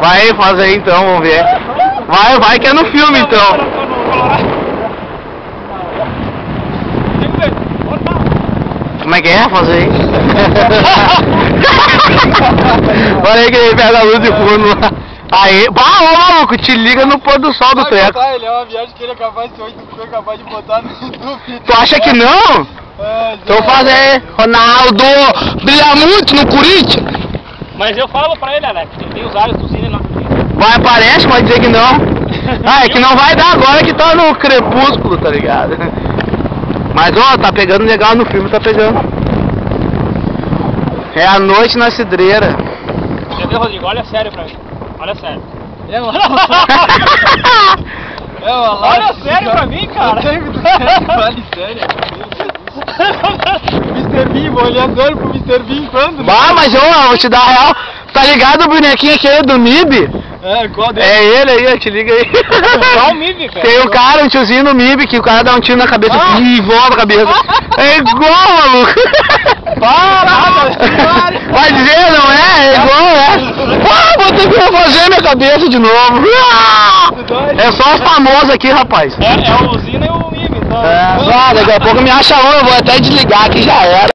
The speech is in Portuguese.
Vai, faz aí então, vamos ver. Vai que é no filme então. Como é que é? Faz aí. Olha aí que ele pega a luz de fundo lá. Aí, ô maluco, te liga no pôr do sol do treco. Ele é uma viagem que ele é capaz de botar no YouTube. Tu acha que não? Então faz aí. Ronaldo, brilha muito no Corinthians. Mas eu falo pra ele, Alex, ele tem os olhos do cine lá. Vai, aparece, pode dizer que não. Ah, é que não vai dar agora que tá no crepúsculo, tá ligado? Mas ó, tá pegando legal no filme, tá pegando. É a noite na cidreira. Entendeu, Rodrigo? Olha sério pra mim. Olha sério. Olha sério pra mim, cara. Vale sério. Mr. Bean, vou olhando pro Mr. Bean quando? Bah, mas eu vou te dar a real. Tá ligado o bonequinho aquele do MIB? É, qual dele? É ele aí, te liga aí. Qual o MIB, cara? Tem o cara, um tiozinho no MIB, que o cara dá um tiro na cabeça e voa a cabeça. É igual, maluco. Vai dizer, não é? É igual, é? Vou ter que refazer minha cabeça de novo. É só os famosos aqui, rapaz. É o Usina e o MIB, então. Daqui a pouco me acha um, eu vou até desligar que já era.